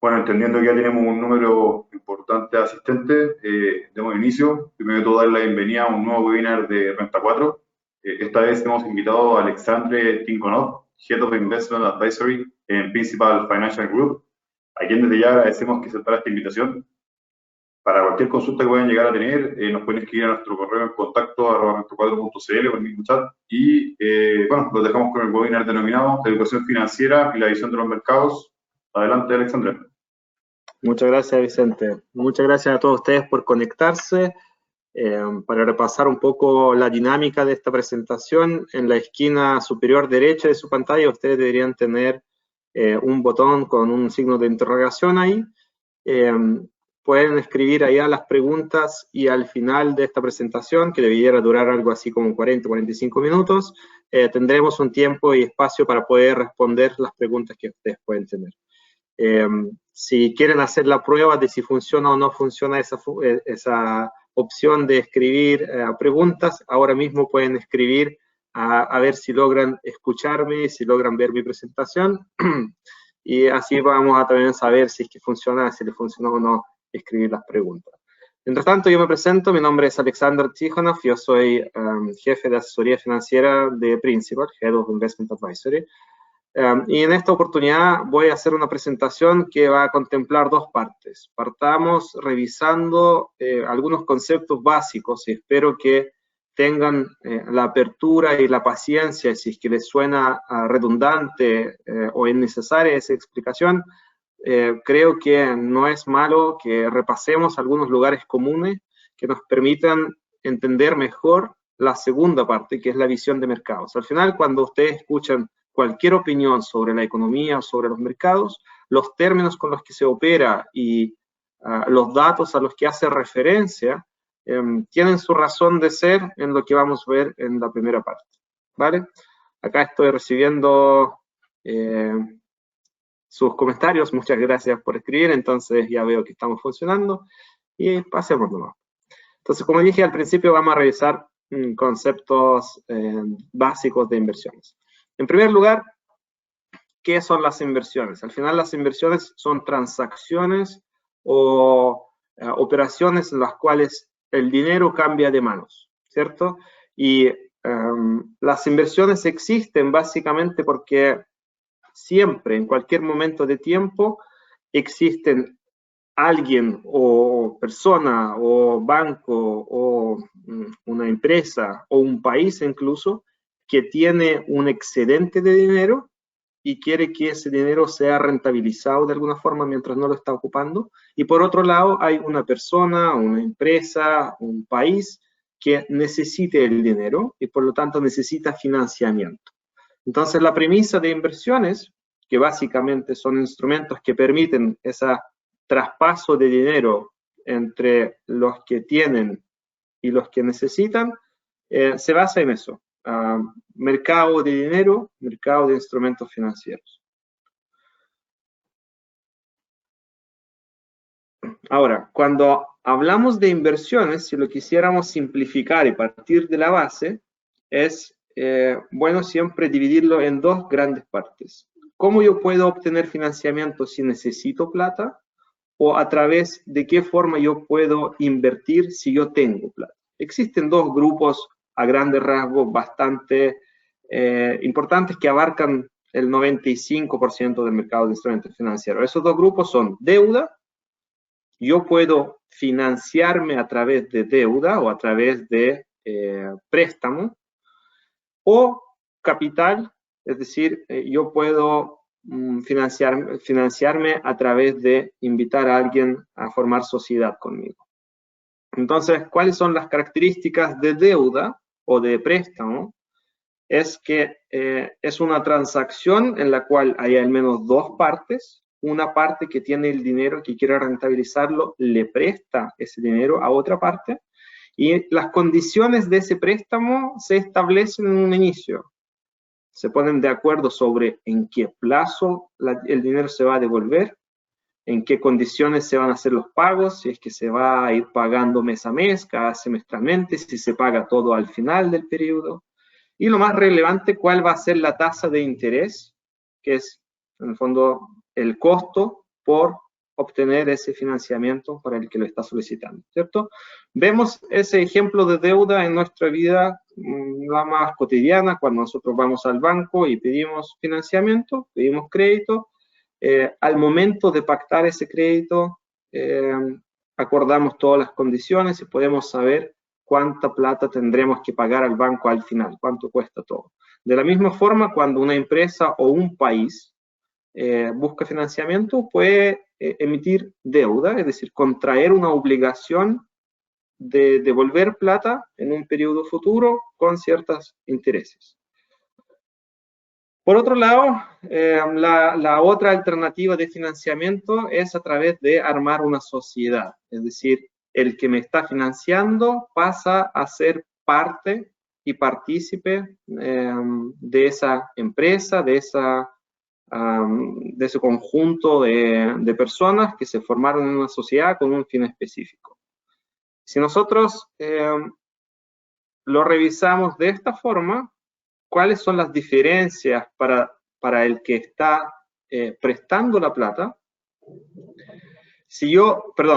Bueno, entendiendo que ya tenemos un número importante de asistentes, demos inicio. Primero de todo, dar la bienvenida a un nuevo webinar de Renta 4. Esta vez hemos invitado a Alexandre Tinkonov, Head of Investment Advisory en Principal Financial Group, a quien desde ya agradecemos que aceptara esta invitación. Para cualquier consulta que puedan llegar a tener, nos pueden escribir a nuestro correo en contacto @renta4.cl o el mismo chat. Y bueno, los dejamos con el webinar denominado Educación Financiera y la visión de los mercados. Adelante, Alexandre. Muchas gracias, Vicente. Muchas gracias a todos ustedes por conectarse. Para repasar un poco la dinámica de esta presentación, en la esquina superior derecha de su pantalla ustedes deberían tener un botón con un signo de interrogación ahí. Pueden escribir allá las preguntas y al final de esta presentación, que debiera durar algo así como 40-45 minutos, tendremos un tiempo y espacio para poder responder las preguntas que ustedes pueden tener. Si quieren hacer la prueba de si funciona o no funciona esa opción de escribir preguntas, ahora mismo pueden escribir a ver si logran escucharme, si logran ver mi presentación, y así vamos a también saber si es que funciona, si le funciona o no escribir las preguntas. Mientras tanto, yo me presento, mi nombre es Alexander Tikhonov, yo soy jefe de asesoría financiera de Principal, Head of Investment Advisory. Y en esta oportunidad voy a hacer una presentación que va a contemplar dos partes. Partamos revisando algunos conceptos básicos y espero que tengan la apertura y la paciencia, si es que les suena redundante o innecesaria esa explicación. Creo que no es malo que repasemos algunos lugares comunes que nos permitan entender mejor la segunda parte, que es la visión de mercados. Al final, cuando ustedes escuchan cualquier opinión sobre la economía o sobre los mercados, los términos con los que se opera y los datos a los que hace referencia tienen su razón de ser en lo que vamos a ver en la primera parte, ¿vale? Acá estoy recibiendo sus comentarios, muchas gracias por escribir, entonces ya veo que estamos funcionando y pasemos nomás. Entonces, como dije al principio, vamos a revisar conceptos básicos de inversiones. En primer lugar, ¿qué son las inversiones? Al final, las inversiones son transacciones o operaciones en las cuales el dinero cambia de manos, ¿cierto? Y las inversiones existen básicamente porque siempre, en cualquier momento de tiempo, existen alguien o persona o banco o una empresa o un país incluso que tiene un excedente de dinero y quiere que ese dinero sea rentabilizado de alguna forma mientras no lo está ocupando. Y por otro lado hay una persona, una empresa, un país que necesite el dinero y por lo tanto necesita financiamiento. Entonces la premisa de inversiones, que básicamente son instrumentos que permiten ese traspaso de dinero entre los que tienen y los que necesitan, se basa en eso. Mercado de dinero, mercado de instrumentos financieros. Ahora, cuando hablamos de inversiones, si lo quisiéramos simplificar y partir de la base, es bueno siempre dividirlo en dos grandes partes. ¿Cómo yo puedo obtener financiamiento si necesito plata? ¿O a través de qué forma yo puedo invertir si yo tengo plata? Existen dos grupos a grandes rasgos bastante importantes que abarcan el 95% del mercado de instrumentos financieros. Esos dos grupos son deuda. Yo puedo financiarme a través de deuda o a través de préstamo, o capital, es decir, yo puedo financiarme a través de invitar a alguien a formar sociedad conmigo. Entonces, ¿cuáles son las características de deuda o de préstamo? Es que es una transacción en la cual hay al menos dos partes. Una parte que tiene el dinero, que quiere rentabilizarlo, le presta ese dinero a otra parte, y las condiciones de ese préstamo se establecen en un inicio. Se ponen de acuerdo sobre en qué plazo el dinero se va a devolver, en qué condiciones se van a hacer los pagos, si es que se va a ir pagando mes a mes, cada semestralmente, si se paga todo al final del periodo. Y lo más relevante, cuál va a ser la tasa de interés, que es, en el fondo, el costo por obtener ese financiamiento para el que lo está solicitando, ¿cierto? Vemos ese ejemplo de deuda en nuestra vida la más cotidiana, cuando nosotros vamos al banco y pedimos financiamiento, pedimos crédito. Al momento de pactar ese crédito, acordamos todas las condiciones y podemos saber cuánta plata tendremos que pagar al banco al final, cuánto cuesta todo. De la misma forma, cuando una empresa o un país busca financiamiento, puede emitir deuda, es decir, contraer una obligación de devolver plata en un periodo futuro con ciertos intereses. Por otro lado, la otra alternativa de financiamiento es a través de armar una sociedad, es decir, el que me está financiando pasa a ser parte y partícipe de esa empresa, de ese conjunto de personas que se formaron en una sociedad con un fin específico. Si nosotros lo revisamos de esta forma, ¿cuáles son las diferencias para el que está prestando la plata?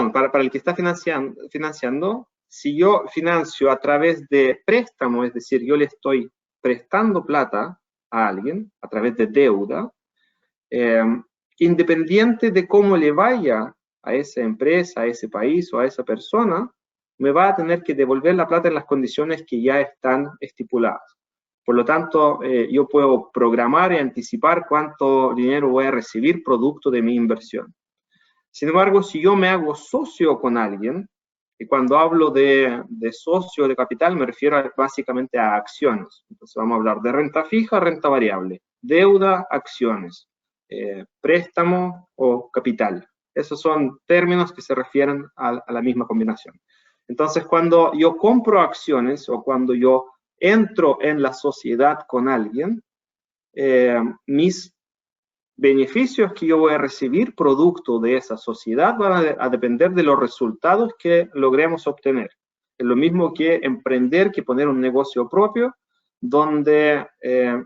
Para el que está financiando, si yo financio a través de préstamo, es decir, yo le estoy prestando plata a alguien a través de deuda, independiente de cómo le vaya a esa empresa, a ese país o a esa persona, me va a tener que devolver la plata en las condiciones que ya están estipuladas. Por lo tanto, yo puedo programar y anticipar cuánto dinero voy a recibir producto de mi inversión. Sin embargo, si yo me hago socio con alguien, y cuando hablo de socio de capital me refiero básicamente a acciones. Entonces vamos a hablar de renta fija, renta variable, deuda, acciones, préstamo o capital. Esos son términos que se refieren a la misma combinación. Entonces, cuando yo compro acciones o cuando yo entro en la sociedad con alguien, mis beneficios que yo voy a recibir producto de esa sociedad van a depender de los resultados que logremos obtener. Es lo mismo que emprender, que poner un negocio propio, donde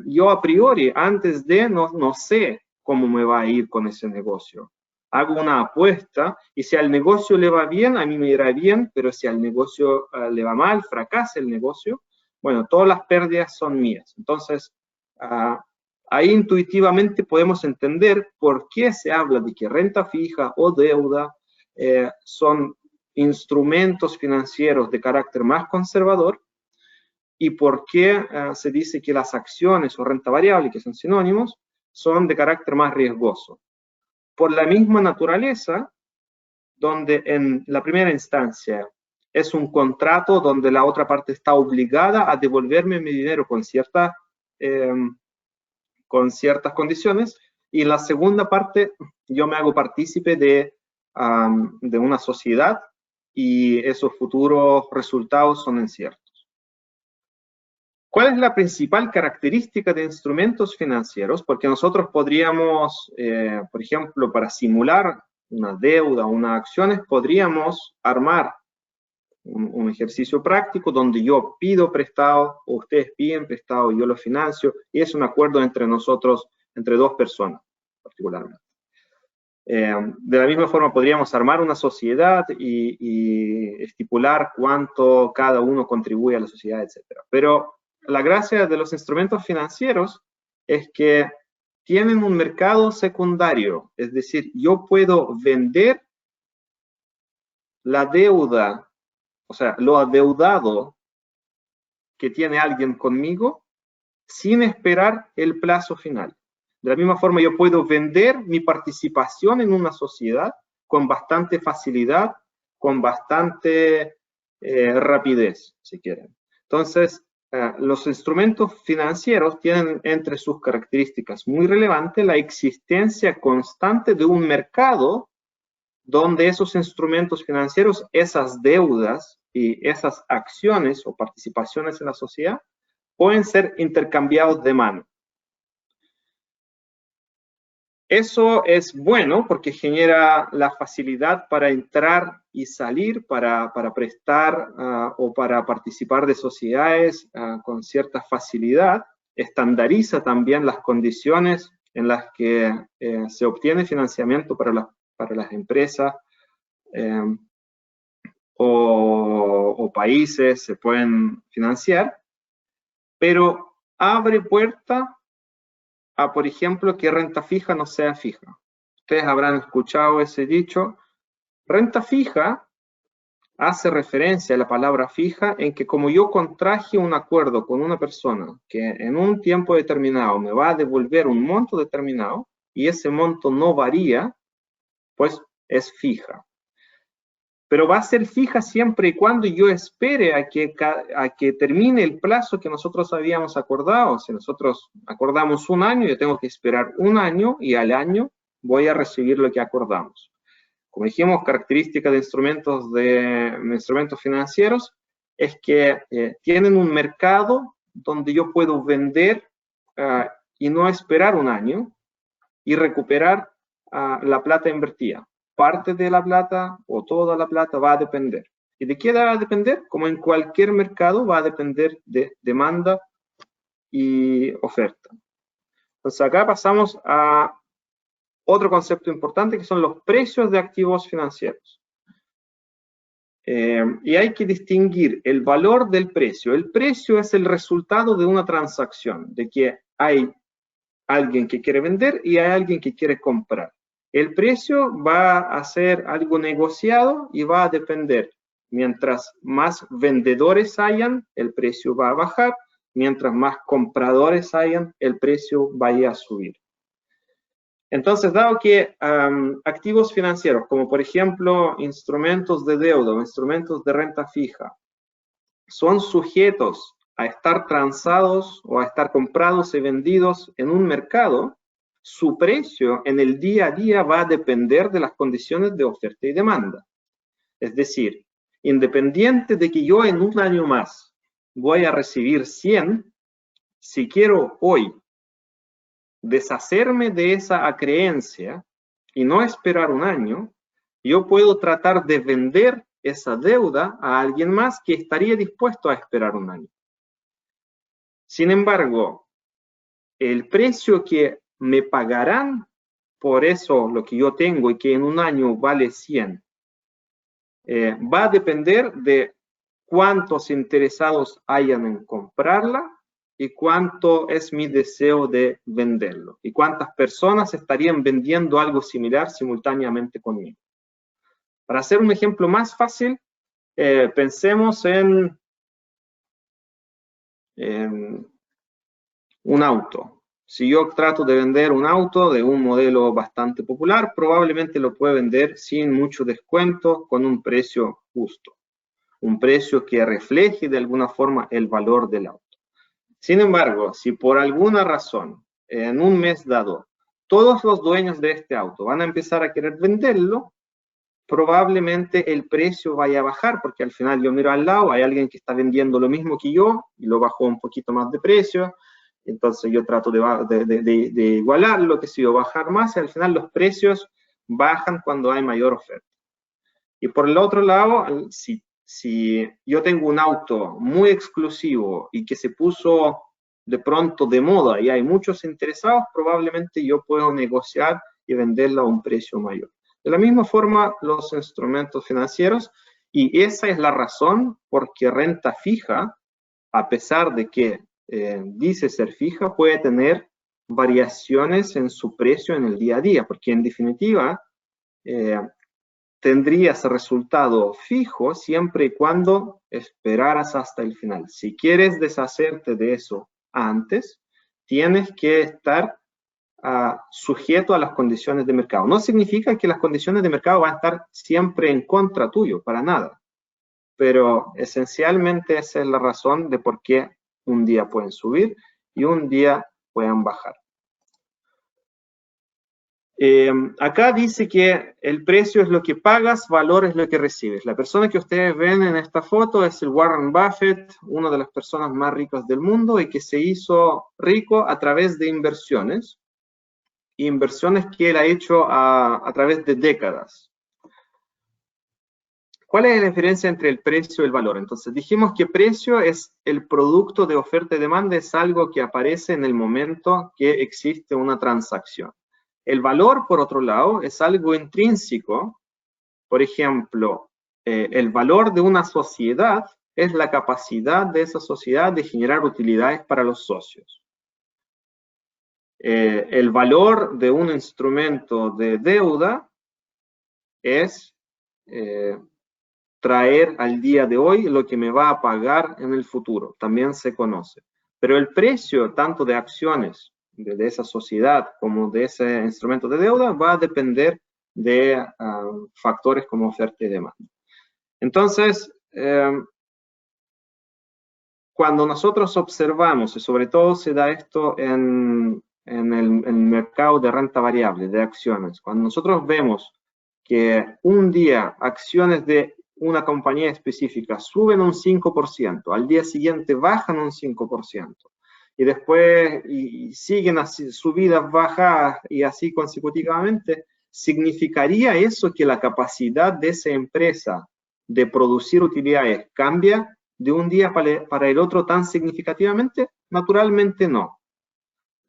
yo a priori, antes de, no sé cómo me va a ir con ese negocio. Hago una apuesta y si al negocio le va bien, a mí me irá bien, pero si al negocio le va mal, fracasa el negocio, bueno, todas las pérdidas son mías. Entonces, ahí intuitivamente podemos entender por qué se habla de que renta fija o deuda son instrumentos financieros de carácter más conservador y por qué se dice que las acciones o renta variable, que son sinónimos, son de carácter más riesgoso. Por la misma naturaleza, donde en la primera instancia es un contrato donde la otra parte está obligada a devolverme mi dinero con ciertas condiciones, y en la segunda parte yo me hago partícipe de una sociedad y esos futuros resultados son inciertos. ¿Cuál es la principal característica de instrumentos financieros? Porque nosotros podríamos, por ejemplo, para simular una deuda o unas acciones, podríamos armar un ejercicio práctico donde yo pido prestado, o ustedes piden prestado y yo lo financio, y es un acuerdo entre nosotros, entre dos personas, particularmente. De la misma forma podríamos armar una sociedad y estipular cuánto cada uno contribuye a la sociedad, etc. Pero la gracia de los instrumentos financieros es que tienen un mercado secundario, es decir, yo puedo vender la deuda, o sea, lo adeudado que tiene alguien conmigo sin esperar el plazo final. De la misma forma, yo puedo vender mi participación en una sociedad con bastante facilidad, con bastante rapidez, si quieren. Entonces, los instrumentos financieros tienen entre sus características muy relevantes la existencia constante de un mercado donde esos instrumentos financieros, esas deudas y esas acciones o participaciones en la sociedad pueden ser intercambiados de mano. Eso es bueno porque genera la facilidad para entrar y salir, para prestar o para participar de sociedades con cierta facilidad. Estandariza también las condiciones en las que se obtiene financiamiento para para las empresas o países se pueden financiar, pero abre puerta a, por ejemplo, que renta fija no sea fija. Ustedes habrán escuchado ese dicho. Renta fija hace referencia a la palabra fija en que como yo contraje un acuerdo con una persona que en un tiempo determinado me va a devolver un monto determinado y ese monto no varía, pues es fija. Pero va a ser fija siempre y cuando yo espere a que termine el plazo que nosotros habíamos acordado. Si nosotros acordamos un año, yo tengo que esperar un año y al año voy a recibir lo que acordamos. Como dijimos, característica de instrumentos financieros es que tienen un mercado donde yo puedo vender y no esperar un año y recuperar la plata invertida. Parte de la plata o toda la plata va a depender. ¿Y de qué va a depender? Como en cualquier mercado, va a depender de demanda y oferta. Entonces acá pasamos a otro concepto importante que son los precios de activos financieros. Y hay que distinguir el valor del precio. El precio es el resultado de una transacción, de que hay alguien que quiere vender y hay alguien que quiere comprar. El precio va a ser algo negociado y va a depender. Mientras más vendedores hayan, el precio va a bajar. Mientras más compradores hayan, el precio va a subir. Entonces, dado que activos financieros, como por ejemplo instrumentos de deuda o instrumentos de renta fija, son sujetos a estar transados o a estar comprados y vendidos en un mercado, su precio en el día a día va a depender de las condiciones de oferta y demanda. Es decir, independiente de que yo en un año más voy a recibir 100, si quiero hoy deshacerme de esa creencia y no esperar un año, yo puedo tratar de vender esa deuda a alguien más que estaría dispuesto a esperar un año. Sin embargo, el precio que me pagarán por eso, lo que yo tengo y que en un año vale 100, va a depender de cuántos interesados hayan en comprarla y cuánto es mi deseo de venderlo y cuántas personas estarían vendiendo algo similar simultáneamente conmigo. Para hacer un ejemplo más fácil, pensemos en un auto. Si yo trato de vender un auto de un modelo bastante popular, probablemente lo puedo vender sin mucho descuento, con un precio justo. Un precio que refleje de alguna forma el valor del auto. Sin embargo, si por alguna razón, en un mes dado, todos los dueños de este auto van a empezar a querer venderlo, probablemente el precio vaya a bajar, porque al final yo miro al lado, hay alguien que está vendiendo lo mismo que yo y lo bajó un poquito más de precio. Entonces yo trato de igualarlo, que si yo bajar más, y al final los precios bajan cuando hay mayor oferta. Y por el otro lado, si yo tengo un auto muy exclusivo y que se puso de pronto de moda y hay muchos interesados, probablemente yo puedo negociar y venderlo a un precio mayor. De la misma forma, los instrumentos financieros, y esa es la razón por qué renta fija, a pesar de que dice ser fija, puede tener variaciones en su precio en el día a día, porque en definitiva tendrías resultado fijo siempre y cuando esperaras hasta el final. Si quieres deshacerte de eso antes, tienes que estar sujeto a las condiciones de mercado. No significa que las condiciones de mercado van a estar siempre en contra tuyo, para nada. Pero esencialmente esa es la razón de por qué un día pueden subir y un día pueden bajar. Acá dice que el precio es lo que pagas, valor es lo que recibes. La persona que ustedes ven en esta foto es el Warren Buffett, una de las personas más ricas del mundo y que se hizo rico a través de inversiones. Inversiones que él ha hecho a través de décadas. ¿Cuál es la diferencia entre el precio y el valor? Entonces, dijimos que precio es el producto de oferta y demanda, es algo que aparece en el momento que existe una transacción. El valor, por otro lado, es algo intrínseco. Por ejemplo, el valor de una sociedad es la capacidad de esa sociedad de generar utilidades para los socios. El valor de un instrumento de deuda es traer al día de hoy lo que me va a pagar en el futuro, también se conoce. Pero el precio tanto de acciones de esa sociedad como de ese instrumento de deuda va a depender de factores como oferta y demanda. Entonces, cuando nosotros observamos, y sobre todo se da esto en el mercado de renta variable, de acciones, cuando nosotros vemos que un día acciones de una compañía específica suben un 5%, al día siguiente bajan un 5%, y después siguen así, subidas, bajadas, y así consecutivamente, ¿significaría eso que la capacidad de esa empresa de producir utilidades cambia de un día para el otro tan significativamente? Naturalmente no.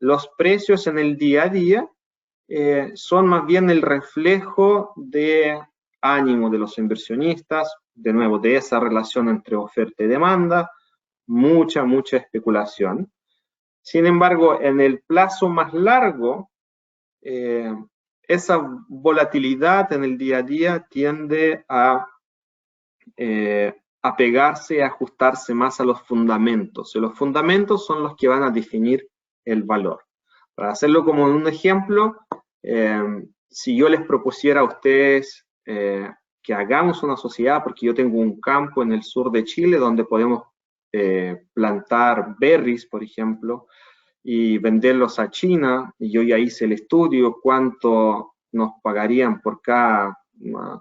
Los precios en el día a día son más bien el reflejo de ánimo de los inversionistas, de nuevo, de esa relación entre oferta y demanda, mucha especulación. Sin embargo, en el plazo más largo, esa volatilidad en el día a día tiende a apegarse y ajustarse más a los fundamentos. Y los fundamentos son los que van a definir el valor. Para hacerlo como un ejemplo, si yo les propusiera a ustedes que hagamos una sociedad, porque yo tengo un campo en el sur de Chile donde podemos plantar berries, por ejemplo, y venderlos a China, y yo ya hice el estudio, cuánto nos pagarían por cada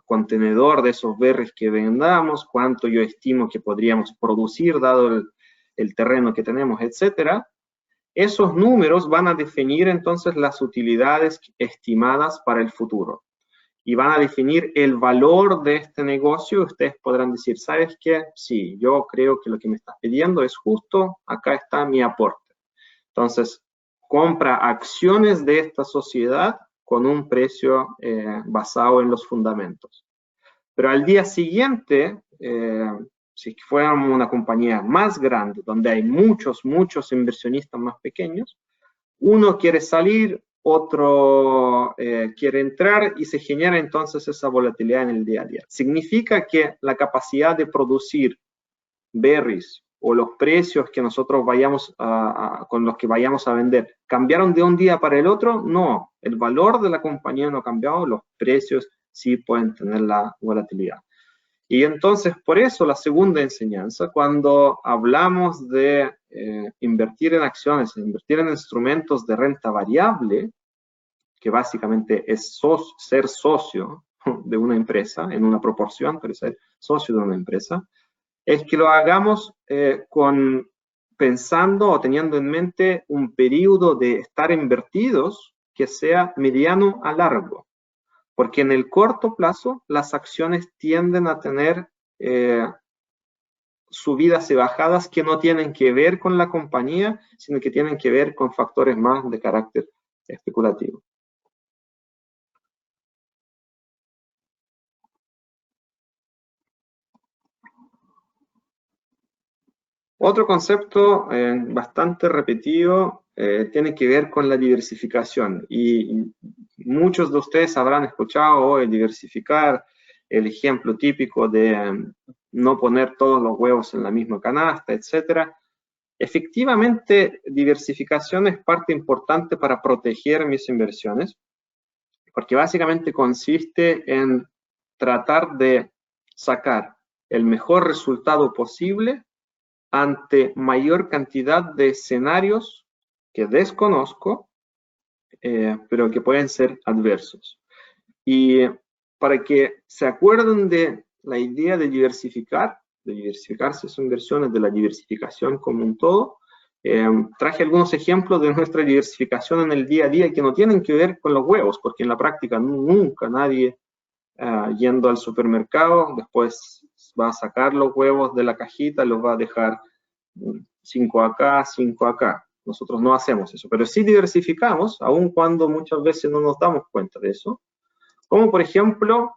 contenedor de esos berries que vendamos, cuánto yo estimo que podríamos producir dado el terreno que tenemos, etcétera. Esos números van a definir entonces las utilidades estimadas para el futuro y van a definir el valor de este negocio. Ustedes podrán decir, ¿sabes qué? Sí, yo creo que lo que me estás pidiendo es justo, acá está mi aporte. Entonces, compra acciones de esta sociedad con un precio basado en los fundamentos. Pero al día siguiente, si fuéramos una compañía más grande, donde hay muchos inversionistas más pequeños, uno quiere salir, otro quiere entrar y se genera entonces esa volatilidad en el día a día. Significa que la capacidad de producir berries o los precios que nosotros con los que vayamos a vender, ¿cambiaron de un día para el otro? No, el valor de la compañía no ha cambiado, los precios sí pueden tener la volatilidad. Y entonces, por eso la segunda enseñanza, cuando hablamos de invertir en acciones, invertir en instrumentos de renta variable, que básicamente es ser socio de una empresa, en una proporción, pero ser socio de una empresa, es que lo hagamos pensando o teniendo en mente un periodo de estar invertidos que sea mediano a largo. Porque en el corto plazo las acciones tienden a tener subidas y bajadas que no tienen que ver con la compañía, sino que tienen que ver con factores más de carácter especulativo. Otro concepto bastante repetido tiene que ver con la diversificación, y muchos de ustedes habrán escuchado hoy diversificar, el ejemplo típico de no poner todos los huevos en la misma canasta, etcétera. Efectivamente, diversificación es parte importante para proteger mis inversiones, porque básicamente consiste en tratar de sacar el mejor resultado posible ante mayor cantidad de escenarios que desconozco, pero que pueden ser adversos. Y para que se acuerden de la idea de diversificar sus inversiones, de la diversificación como un todo, traje algunos ejemplos de nuestra diversificación en el día a día que no tienen que ver con los huevos, porque en la práctica nunca nadie yendo al supermercado después va a sacar los huevos de la cajita, los va a dejar 5 acá, 5 acá. nosotros no hacemos eso, pero sí diversificamos, aun cuando muchas veces no nos damos cuenta de eso. Como por ejemplo,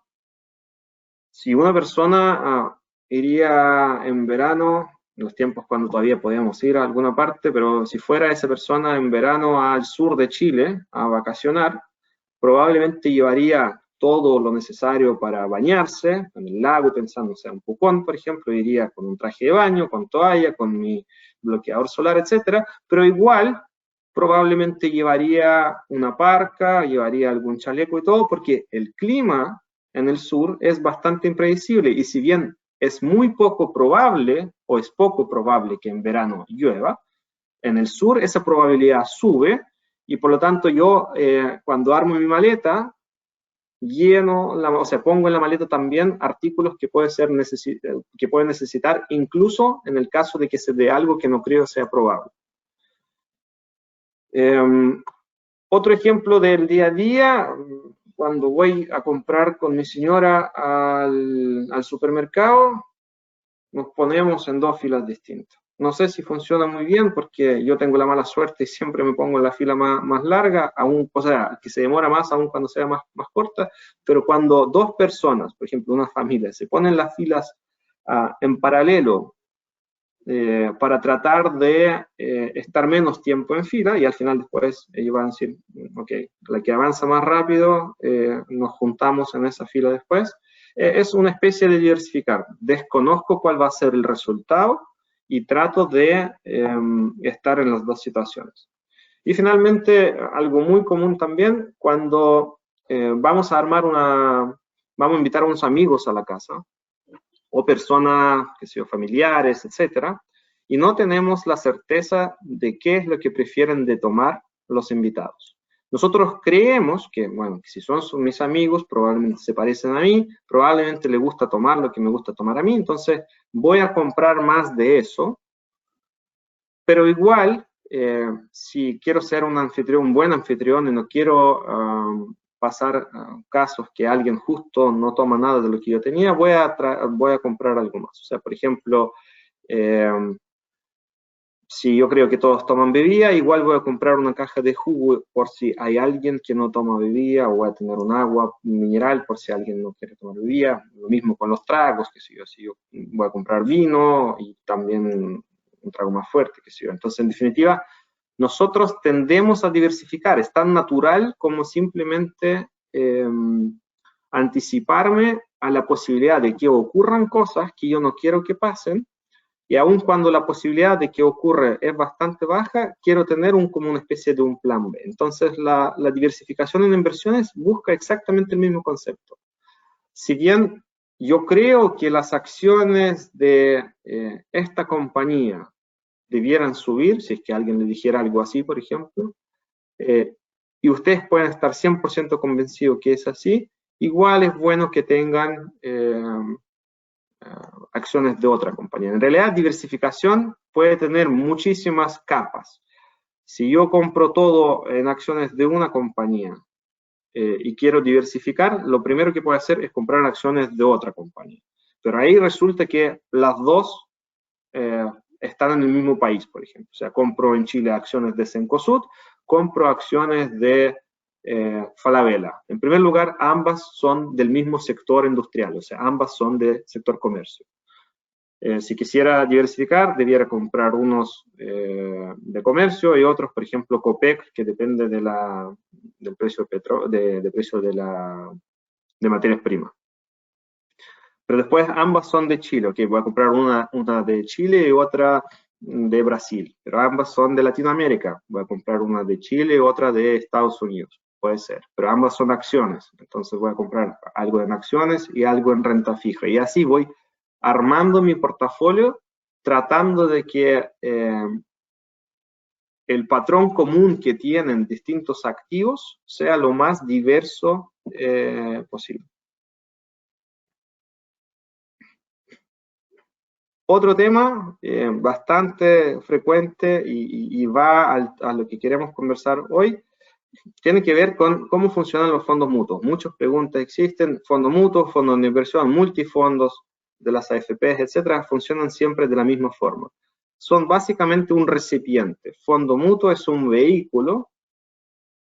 si una persona iría en verano, en los tiempos cuando todavía podíamos ir a alguna parte, pero si fuera esa persona en verano al sur de Chile a vacacionar, probablemente llevaría todo lo necesario para bañarse en el lago, pensando, o sea, en Pucón, por ejemplo, iría con un traje de baño, con toalla, con mi bloqueador solar, etcétera, pero igual probablemente llevaría una parca, llevaría algún chaleco y todo, porque el clima en el sur es bastante impredecible, y si bien es muy poco probable, o es poco probable que en verano llueva, en el sur esa probabilidad sube, y por lo tanto yo cuando armo mi maleta, o sea, pongo en la maleta también artículos que pueden necesitar, incluso en el caso de que se dé algo que no creo sea probable. Otro ejemplo del día a día, cuando voy a comprar con mi señora al supermercado, nos ponemos en dos filas distintas. No sé si funciona muy bien porque yo tengo la mala suerte y siempre me pongo en la fila más larga, o sea, que se demora más aún cuando sea más corta, pero cuando dos personas, por ejemplo, una familia, se ponen las filas en paralelo para tratar de estar menos tiempo en fila, y al final después ellos van a decir, ok, la que avanza más rápido, nos juntamos en esa fila después. Es una especie de diversificar. Desconozco cuál va a ser el resultado y trato de estar en las dos situaciones. Y finalmente, algo muy común también, cuando vamos a invitar a unos amigos a la casa, o personas, qué sé yo, familiares, etcétera, y no tenemos la certeza de qué es lo que prefieren de tomar los invitados. Nosotros creemos que, bueno, que si son mis amigos, probablemente se parecen a mí, probablemente les gusta tomar lo que me gusta tomar a mí, entonces voy a comprar más de eso, pero igual, si quiero ser un buen anfitrión y no quiero pasar casos que alguien justo no toma nada de lo que yo tenía, voy a comprar algo más. O sea, por ejemplo, si yo creo que todos toman bebida, igual voy a comprar una caja de jugo por si hay alguien que no toma bebida, o voy a tener un agua mineral por si alguien no quiere tomar bebida. Lo mismo con los tragos, que si yo voy a comprar vino y también un trago más fuerte, que si yo. Entonces, en definitiva, nosotros tendemos a diversificar. Es tan natural como simplemente anticiparme a la posibilidad de que ocurran cosas que yo no quiero que pasen, y aun cuando la posibilidad de que ocurra es bastante baja, quiero tener como una especie de un plan B. Entonces, la diversificación en inversiones busca exactamente el mismo concepto. Si bien yo creo que las acciones de esta compañía debieran subir, si es que alguien le dijera algo así, por ejemplo, y ustedes pueden estar 100% convencidos que es así, igual es bueno que tengan acciones de otra compañía. En realidad, diversificación puede tener muchísimas capas. Si yo compro todo en acciones de una compañía y quiero diversificar, lo primero que puedo hacer es comprar acciones de otra compañía. Pero ahí resulta que las dos están en el mismo país, por ejemplo. O sea, compro en Chile acciones de Cencosud, compro acciones de Falabella. En primer lugar, ambas son del mismo sector industrial, o sea, ambas son del sector comercio. Si quisiera diversificar, debiera comprar unos de comercio y otros, por ejemplo, Copec, que depende del precio de materias primas. Pero después ambas son de Chile, ok, voy a comprar una de Chile y otra de Brasil, pero ambas son de Latinoamérica, voy a comprar una de Chile y otra de Estados Unidos, puede ser, pero ambas son acciones, entonces voy a comprar algo en acciones y algo en renta fija, y así voy armando mi portafolio tratando de que el patrón común que tienen distintos activos sea lo más diverso posible. Otro tema bastante frecuente y va a lo que queremos conversar hoy, tiene que ver con cómo funcionan los fondos mutuos. Muchas preguntas existen, fondos mutuos, fondos de inversión, multifondos de las AFPs, etcétera, funcionan siempre de la misma forma. son básicamente un recipiente. Fondo mutuo es un vehículo,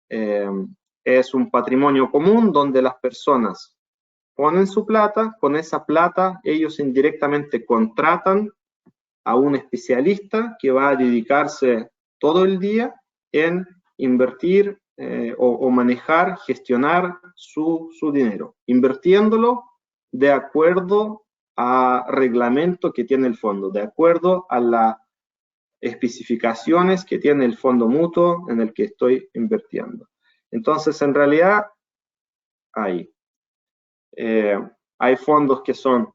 es un patrimonio común donde las personas ponen su plata, con esa plata ellos indirectamente contratan a un especialista que va a dedicarse todo el día en invertir o manejar, gestionar su dinero, invirtiéndolo de acuerdo a reglamento que tiene el fondo, de acuerdo a las especificaciones que tiene el fondo mutuo en el que estoy invirtiendo. Entonces, en realidad, hay fondos que son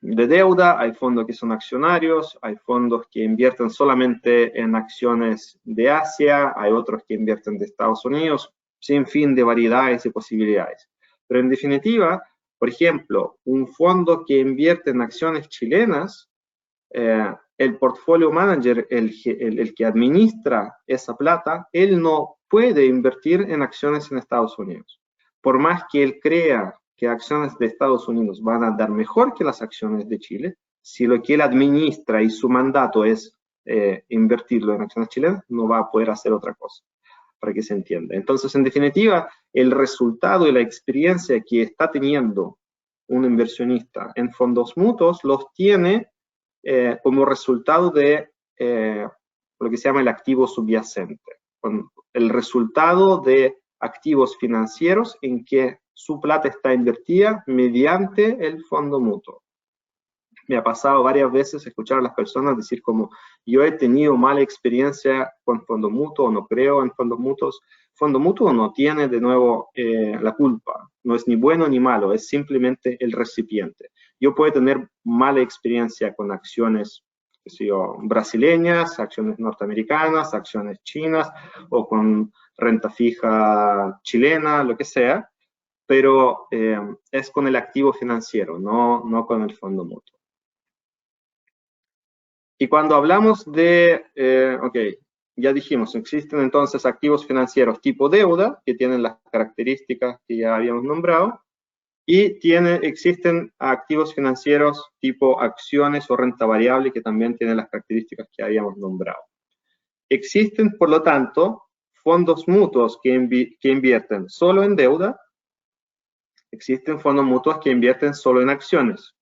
de deuda, hay fondos que son accionarios, hay fondos que invierten solamente en acciones de Asia, hay otros que invierten de Estados Unidos, sin fin de variedades y posibilidades. Pero en definitiva, por ejemplo, un fondo que invierte en acciones chilenas, el portfolio manager, el que administra esa plata, él no puede invertir en acciones en Estados Unidos. Por más que él crea que acciones de Estados Unidos van a dar mejor que las acciones de Chile, si lo que él administra y su mandato es invertirlo en acciones chilenas, no va a poder hacer otra cosa, para que se entienda. Entonces, en definitiva, el resultado y la experiencia que está teniendo un inversionista en fondos mutuos los tiene como resultado de lo que se llama el activo subyacente, el resultado de activos financieros en que su plata está invertida mediante el fondo mutuo. Me ha pasado varias veces escuchar a las personas decir como, yo he tenido mala experiencia con fondo mutuo, no creo en fondos mutuos. Fondo mutuo no tiene de nuevo la culpa, no es ni bueno ni malo, es simplemente el recipiente. Yo puedo tener mala experiencia con acciones brasileñas, acciones norteamericanas, acciones chinas o con renta fija chilena, lo que sea, pero es con el activo financiero, no con el fondo mutuo. Y cuando hablamos de, ya dijimos, existen entonces activos financieros tipo deuda, que tienen las características que ya habíamos nombrado, y existen activos financieros tipo acciones o renta variable, que también tienen las características que habíamos nombrado. Existen, por lo tanto, fondos mutuos que invierten solo en deuda. Existen fondos mutuos que invierten solo en acciones,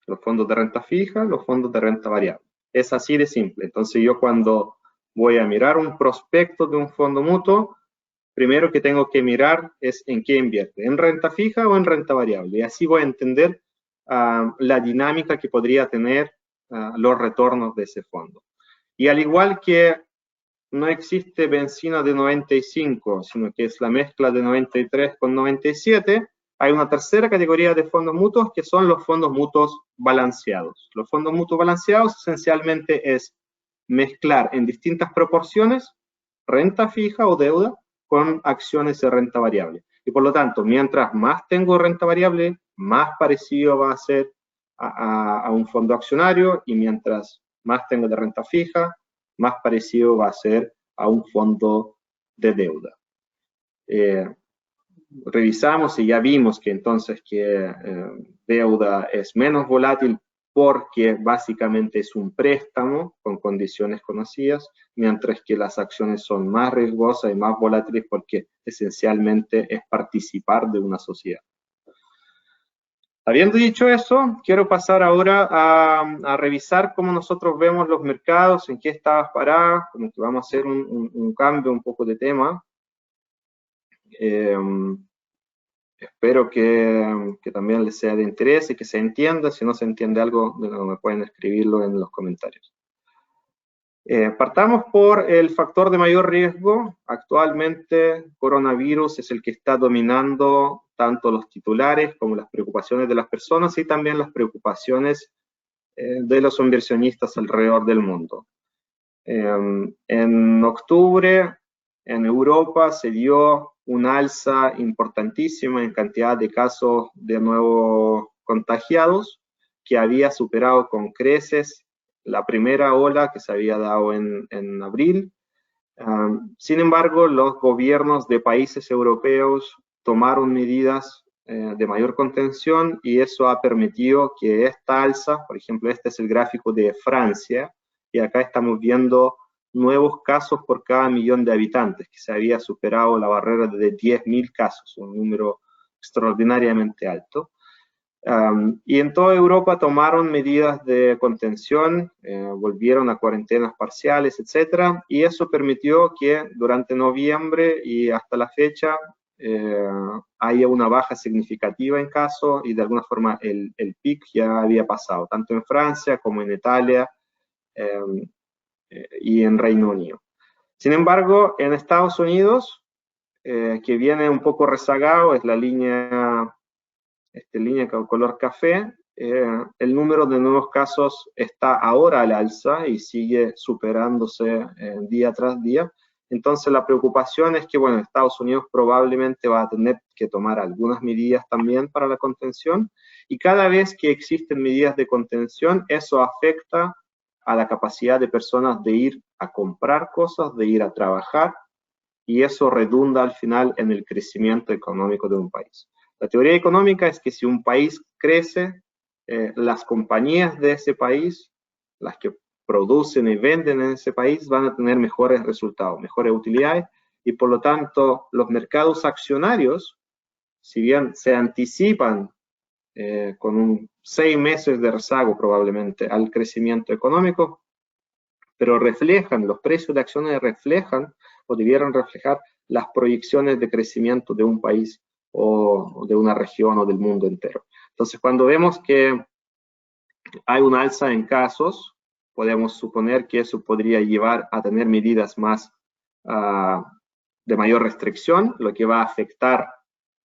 los fondos de renta fija, los fondos de renta variable. Es así de simple. Entonces yo cuando voy a mirar un prospecto de un fondo mutuo, primero que tengo que mirar es en qué invierte, en renta fija o en renta variable. Y así voy a entender la dinámica que podría tener los retornos de ese fondo. Y al igual que no existe benzina de 95, sino que es la mezcla de 93 con 97, hay una tercera categoría de fondos mutuos que son los fondos mutuos balanceados. Los fondos mutuos balanceados esencialmente es mezclar en distintas proporciones renta fija o deuda con acciones de renta variable. Y por lo tanto, mientras más tengo renta variable, más parecido va a ser a un fondo accionario, y mientras más tengo de renta fija, más parecido va a ser a un fondo de deuda. Revisamos y ya vimos que entonces deuda es menos volátil porque básicamente es un préstamo con condiciones conocidas, mientras que las acciones son más riesgosas y más volátiles porque esencialmente es participar de una sociedad. Habiendo dicho eso, quiero pasar ahora a revisar cómo nosotros vemos los mercados, en qué estabas parada, como que vamos a hacer un cambio un poco de tema. Espero que también les sea de interés y que se entienda. Si no se entiende algo, me pueden escribirlo en los comentarios. Partamos por el factor de mayor riesgo. Actualmente, coronavirus es el que está dominando tanto los titulares como las preocupaciones de las personas y también las preocupaciones de los inversionistas alrededor del mundo. En octubre, en Europa se dio un alza importantísima en cantidad de casos de nuevos contagiados, que había superado con creces la primera ola que se había dado en abril. Sin embargo, los gobiernos de países europeos tomaron medidas de mayor contención, y eso ha permitido que esta alza, por ejemplo, este es el gráfico de Francia, y acá estamos viendo nuevos casos por cada millón de habitantes, que se había superado la barrera de 10.000 casos, un número extraordinariamente alto. Y en toda Europa tomaron medidas de contención, volvieron a cuarentenas parciales, etc. Y eso permitió que durante noviembre y hasta la fecha haya una baja significativa en casos y de alguna forma el pic ya había pasado, tanto en Francia como en Italia y en Reino Unido. Sin embargo, en Estados Unidos, que viene un poco rezagado, es la línea con color café, el número de nuevos casos está ahora al alza y sigue superándose día tras día. Entonces la preocupación es que, bueno, Estados Unidos probablemente va a tener que tomar algunas medidas también para la contención, y cada vez que existen medidas de contención, eso afecta a la capacidad de personas de ir a comprar cosas, de ir a trabajar, y eso redunda al final en el crecimiento económico de un país. La teoría económica es que si un país crece, las compañías de ese país, las que producen y venden en ese país, van a tener mejores resultados, mejores utilidades, y por lo tanto los mercados accionarios, si bien se anticipan con 6 meses de rezago probablemente al crecimiento económico, pero reflejan, los precios de acciones reflejan o debieran reflejar las proyecciones de crecimiento de un país o de una región o del mundo entero. Entonces, cuando vemos que hay un alza en casos, podemos suponer que eso podría llevar a tener medidas más de mayor restricción, lo que va a afectar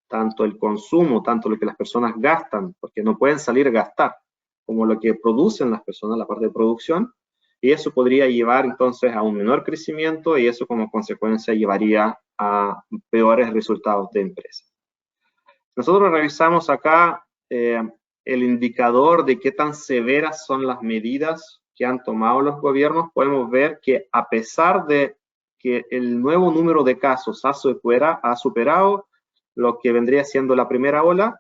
tanto el consumo, tanto lo que las personas gastan, porque no pueden salir a gastar, como lo que producen las personas, la parte de producción, y eso podría llevar entonces a un menor crecimiento, y eso como consecuencia llevaría a peores resultados de empresas. Nosotros revisamos acá el indicador de qué tan severas son las medidas que han tomado los gobiernos. Podemos ver que a pesar de que el nuevo número de casos ha superado lo que vendría siendo la primera ola,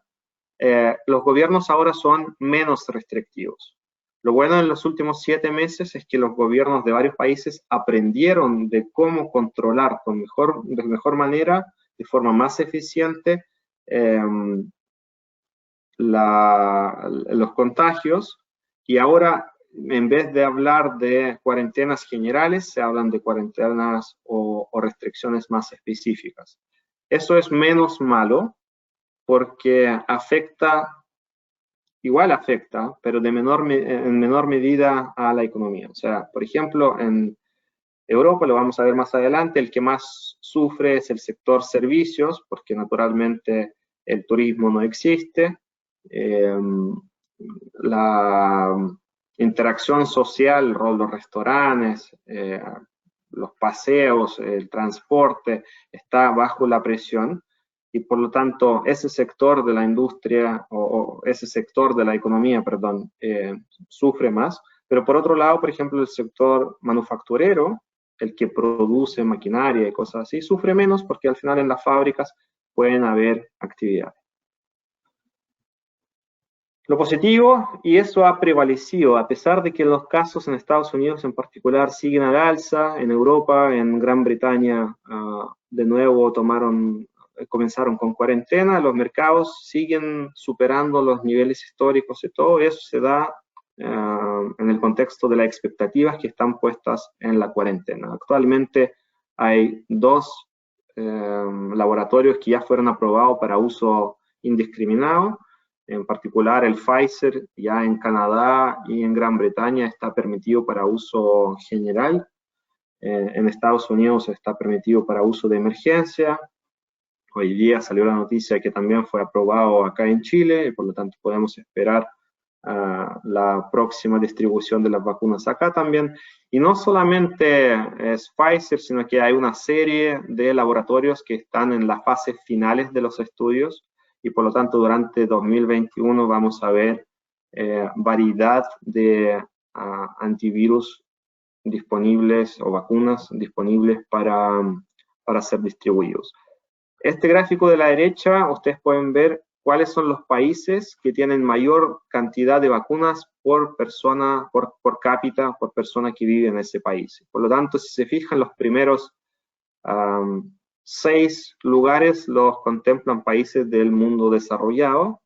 los gobiernos ahora son menos restrictivos. Lo bueno en los últimos 7 meses es que los gobiernos de varios países aprendieron de cómo controlar de mejor manera, de forma más eficiente, los contagios, y ahora en vez de hablar de cuarentenas generales, se hablan de cuarentenas o restricciones más específicas. Eso es menos malo porque igual afecta, pero en menor medida a la economía. O sea, por ejemplo, en Europa, lo vamos a ver más adelante, el que más sufre es el sector servicios, porque naturalmente el turismo no existe. La interacción social, el rol de los restaurantes, los paseos, el transporte, está bajo la presión, y por lo tanto ese sector de la industria o ese sector de la economía, perdón, sufre más. Pero por otro lado, por ejemplo, el sector manufacturero, el que produce maquinaria y cosas así, sufre menos porque al final en las fábricas pueden haber actividades. Lo positivo, y eso ha prevalecido, a pesar de que los casos en Estados Unidos en particular siguen al alza, en Europa, en Gran Bretaña, de nuevo comenzaron con cuarentena, los mercados siguen superando los niveles históricos y todo eso se da en el contexto de las expectativas que están puestas en la cuarentena. Actualmente hay 2 laboratorios que ya fueron aprobados para uso indiscriminado. En particular, el Pfizer ya en Canadá y en Gran Bretaña está permitido para uso general. En Estados Unidos está permitido para uso de emergencia. Hoy día salió la noticia que también fue aprobado acá en Chile, y por lo tanto podemos esperar la próxima distribución de las vacunas acá también. Y no solamente es Pfizer, sino que hay una serie de laboratorios que están en las fases finales de los estudios, y por lo tanto durante 2021 vamos a ver variedad de antivirus disponibles o vacunas disponibles para ser distribuidos. Este gráfico de la derecha, ustedes pueden ver cuáles son los países que tienen mayor cantidad de vacunas por persona, por cápita, por persona que vive en ese país. Por lo tanto, si se fijan, los primeros 6 lugares los contemplan países del mundo desarrollado,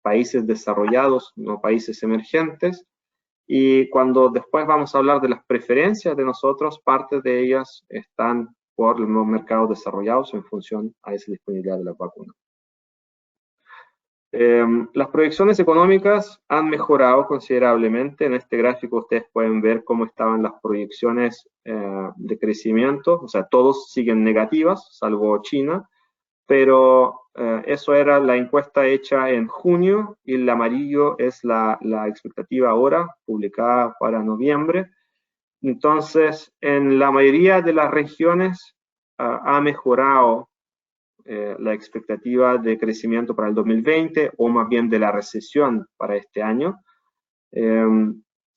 países desarrollados, no países emergentes, y cuando después vamos a hablar de las preferencias de nosotros, parte de ellas están por los mercados desarrollados en función a esa disponibilidad de la vacuna. Las proyecciones económicas han mejorado considerablemente. En este gráfico ustedes pueden ver cómo estaban las proyecciones de crecimiento, o sea, todos siguen negativas, salvo China, pero eso era la encuesta hecha en junio y el amarillo es la expectativa ahora, publicada para noviembre. Entonces, en la mayoría de las regiones ha mejorado la expectativa de crecimiento para el 2020, o más bien de la recesión para este año.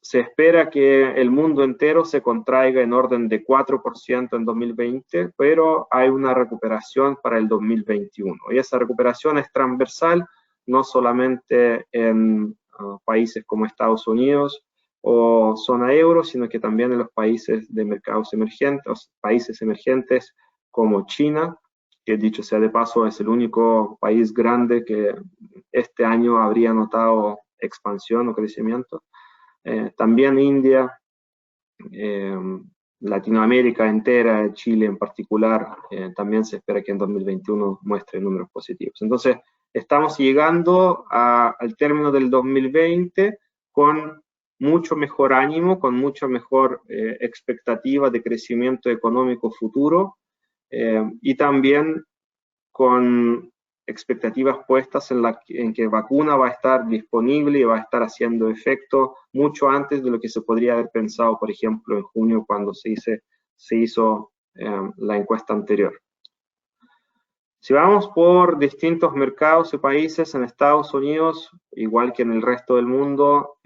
Se espera que el mundo entero se contraiga en orden de 4% en 2020, pero hay una recuperación para el 2021. Y esa recuperación es transversal, no solamente en países como Estados Unidos o zona euro, sino que también en los países de mercados emergentes, países emergentes como China, que dicho sea de paso es el único país grande que este año habría notado expansión o crecimiento. También India, Latinoamérica entera, Chile en particular, también se espera que en 2021 muestre números positivos. Entonces, estamos llegando al término del 2020 con mucho mejor ánimo, con mucha mejor expectativa de crecimiento económico futuro, y también con expectativas puestas en que vacuna va a estar disponible y va a estar haciendo efecto mucho antes de lo que se podría haber pensado, por ejemplo, en junio cuando se hizo la encuesta anterior. Si vamos por distintos mercados y países, en Estados Unidos, igual que en el resto del mundo,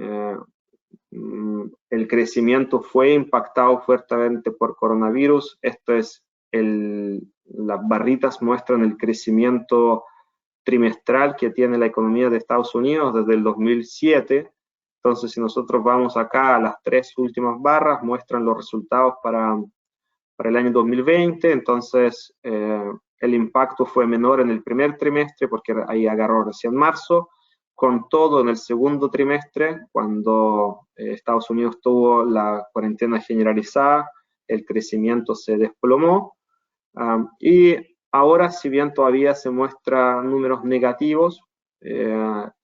el crecimiento fue impactado fuertemente por coronavirus. Esto es las barritas muestran el crecimiento trimestral que tiene la economía de Estados Unidos desde el 2007. Entonces, si nosotros vamos acá a las 3 últimas barras, muestran los resultados para el año 2020. Entonces, el impacto fue menor en el primer trimestre porque ahí agarró recién marzo. Con todo, en el segundo trimestre, cuando Estados Unidos tuvo la cuarentena generalizada, el crecimiento se desplomó. Y ahora, si bien todavía se muestran números negativos,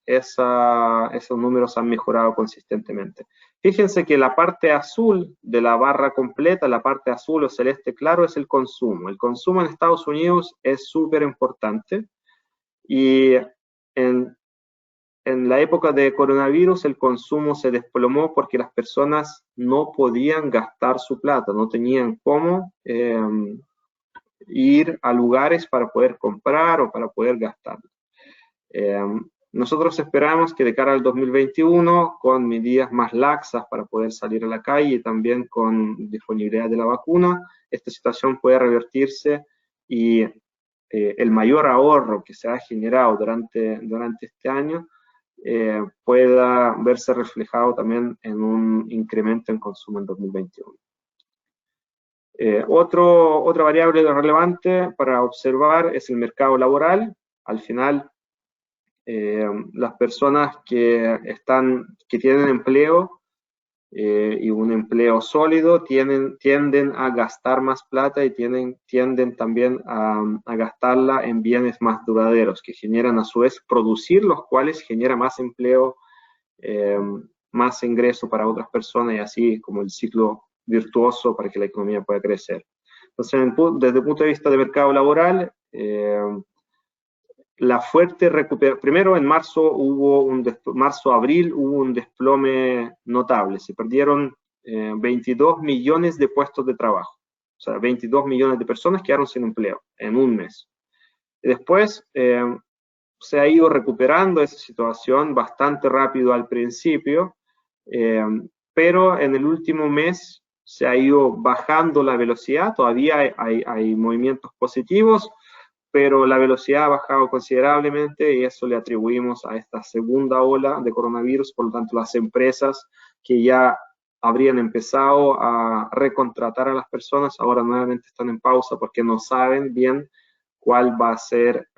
esos números han mejorado consistentemente. Fíjense que la parte azul de la barra completa, la parte azul o celeste claro, es el consumo. El consumo en Estados Unidos es súper importante y en la época de coronavirus el consumo se desplomó porque las personas no podían gastar su plata, no tenían cómo ir a lugares para poder comprar o para poder gastar. Nosotros esperamos que de cara al 2021, con medidas más laxas para poder salir a la calle y también con disponibilidad de la vacuna, esta situación pueda revertirse y el mayor ahorro que se ha generado durante este año pueda verse reflejado también en un incremento en consumo en 2021. Otra variable relevante para observar es el mercado laboral. Al final, las personas que tienen empleo y un empleo sólido tienden a gastar más plata y tienden también a gastarla en bienes más duraderos que generan a su vez producir, los cuales genera más empleo, más ingreso para otras personas y así como el ciclo virtuoso para que la economía pueda crecer. Entonces, desde el punto de vista de mercado laboral, la fuerte recuperación, primero en marzo-abril hubo un desplome notable, se perdieron 22 millones de puestos de trabajo, o sea, 22 millones de personas quedaron sin empleo en un mes. Y después se ha ido recuperando esa situación bastante rápido al principio, pero en el último mes se ha ido bajando la velocidad, todavía hay movimientos positivos, pero la velocidad ha bajado considerablemente y eso le atribuimos a esta segunda ola de coronavirus. Por lo tanto, las empresas que ya habrían empezado a recontratar a las personas ahora nuevamente están en pausa porque no saben bien cuál va a ser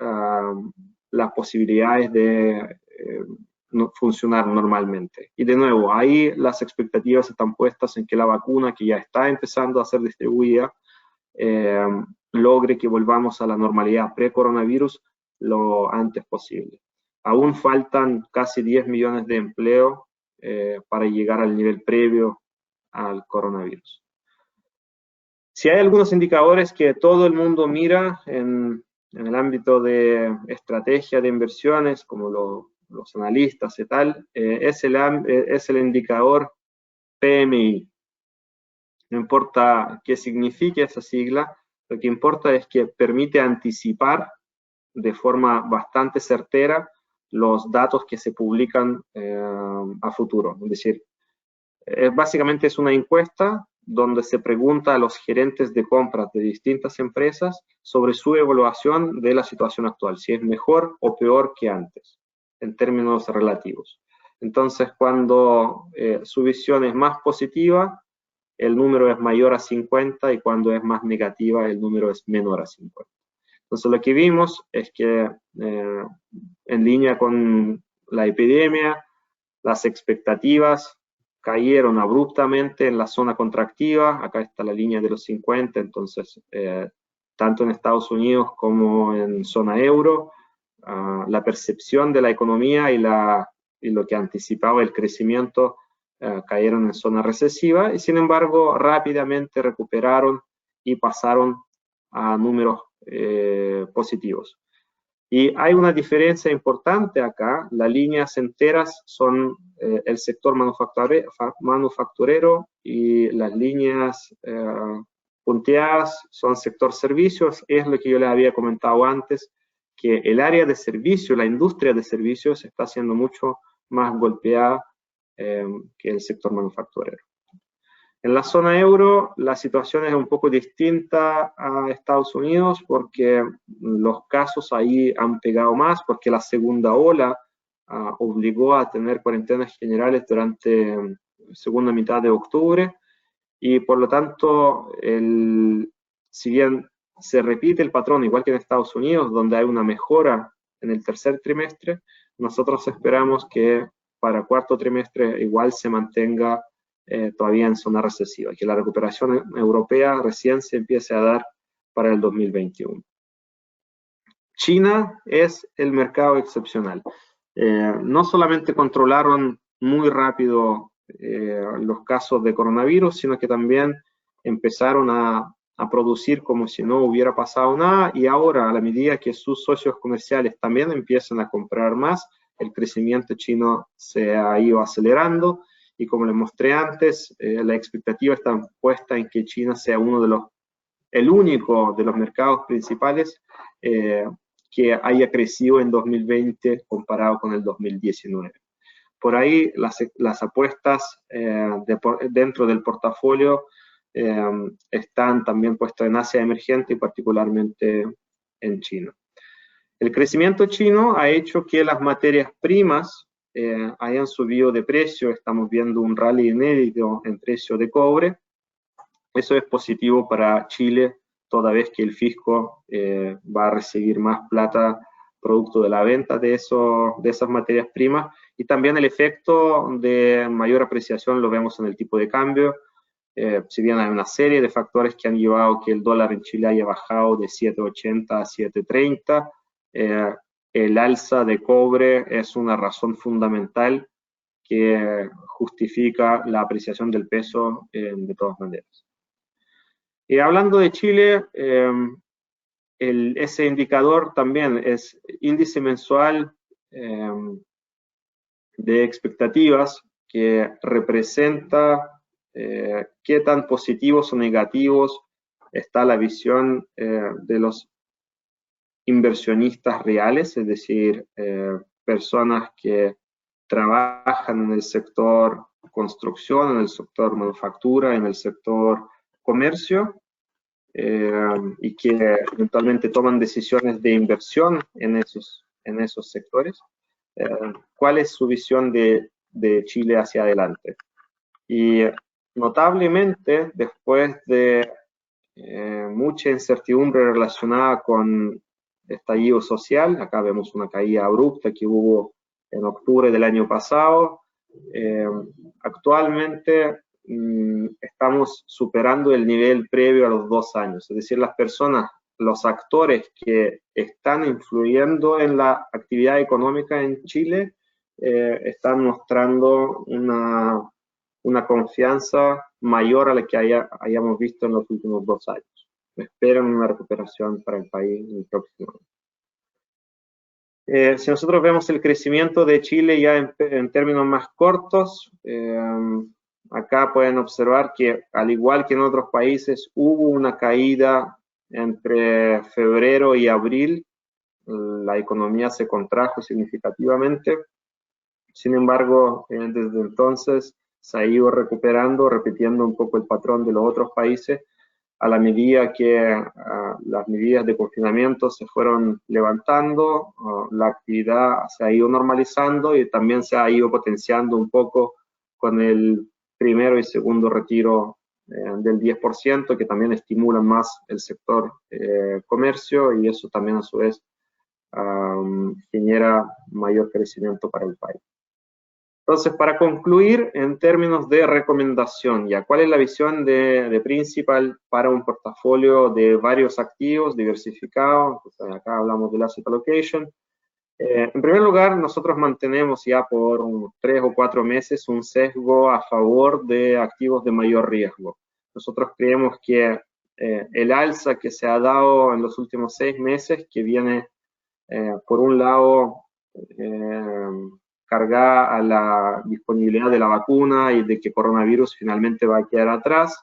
las posibilidades de funcionar normalmente. Y de nuevo, ahí las expectativas están puestas en que la vacuna que ya está empezando a ser distribuida logre que volvamos a la normalidad pre-coronavirus lo antes posible. Aún faltan casi 10 millones de empleos para llegar al nivel previo al coronavirus. Si hay algunos indicadores que todo el mundo mira en el ámbito de estrategia de inversiones, como los analistas y tal, es el indicador PMI. No importa qué signifique esa sigla, lo que importa es que permite anticipar de forma bastante certera los datos que se publican a futuro. Es decir, básicamente es una encuesta donde se pregunta a los gerentes de compras de distintas empresas sobre su evaluación de la situación actual, si es mejor o peor que antes, en términos relativos. Entonces, cuando su visión es más positiva, el número es mayor a 50 y cuando es más negativa, el número es menor a 50. Entonces, lo que vimos es que en línea con la epidemia, las expectativas cayeron abruptamente en la zona contractiva. Acá está la línea de los 50, entonces, tanto en Estados Unidos como en zona euro, la percepción de la economía y lo que anticipaba el crecimiento cayeron en zona recesiva y sin embargo rápidamente recuperaron y pasaron a números positivos. Y hay una diferencia importante acá, las líneas enteras son el sector manufacturero y las líneas punteadas son sector servicios, es lo que yo les había comentado antes, que el área de servicio, la industria de servicios está siendo mucho más golpeada que el sector manufacturero. En la zona euro, la situación es un poco distinta a Estados Unidos porque los casos ahí han pegado más, porque la segunda ola obligó a tener cuarentenas generales durante la segunda mitad de octubre y por lo tanto, si bien se repite el patrón, igual que en Estados Unidos, donde hay una mejora en el tercer trimestre, nosotros esperamos que para cuarto trimestre igual se mantenga todavía en zona recesiva, que la recuperación europea recién se empiece a dar para el 2021. China es el mercado excepcional. No solamente controlaron muy rápido los casos de coronavirus, sino que también empezaron a producir como si no hubiera pasado nada y ahora, a la medida que sus socios comerciales también empiezan a comprar más, el crecimiento chino se ha ido acelerando y como les mostré antes, la expectativa está puesta en que China sea el único de los mercados principales que haya crecido en 2020 comparado con el 2019. Por ahí las apuestas dentro del portafolio están también puestas en Asia emergente y particularmente en China. El crecimiento chino ha hecho que las materias primas hayan subido de precio. Estamos viendo un rally inédito en precio de cobre. Eso es positivo para Chile, toda vez que el fisco va a recibir más plata producto de la venta de esas materias primas. Y también el efecto de mayor apreciación lo vemos en el tipo de cambio. Si bien hay una serie de factores que han llevado que el dólar en Chile haya bajado de 7.80 a 7.30, el alza de cobre es una razón fundamental que justifica la apreciación del peso de todas maneras. Y hablando de Chile, ese indicador también es índice mensual de expectativas que representa qué tan positivos o negativos está la visión de los inversionistas reales, es decir, personas que trabajan en el sector construcción, en el sector manufactura, en el sector comercio, y que eventualmente toman decisiones de inversión en esos sectores. ¿Cuál es su visión de Chile hacia adelante? Y notablemente, después de mucha incertidumbre relacionada con estallido social, acá vemos una caída abrupta que hubo en octubre del año pasado, actualmente estamos superando el nivel previo a los 2 años, es decir, las personas, los actores que están influyendo en la actividad económica en Chile están mostrando una confianza mayor a la que hayamos visto en los últimos 2 años. Esperan una recuperación para el país en el próximo año. Si nosotros vemos el crecimiento de Chile ya en términos más cortos, acá pueden observar que al igual que en otros países hubo una caída entre febrero y abril, la economía se contrajo significativamente. Sin embargo, desde entonces se ha ido recuperando, repitiendo un poco el patrón de los otros países, a la medida que las medidas de confinamiento se fueron levantando, la actividad se ha ido normalizando y también se ha ido potenciando un poco con el primero y segundo retiro del 10%, que también estimulan más el sector comercio, y eso también a su vez genera mayor crecimiento para el país. Entonces, para concluir, en términos de recomendación, ¿ya cuál es la visión de Principal para un portafolio de varios activos diversificados? Entonces, acá hablamos del asset allocation. En primer lugar, nosotros mantenemos ya por unos 3 o 4 meses un sesgo a favor de activos de mayor riesgo. Nosotros creemos que el alza que se ha dado en los últimos 6 meses, que viene por un lado cargada a la disponibilidad de la vacuna y de que coronavirus finalmente va a quedar atrás.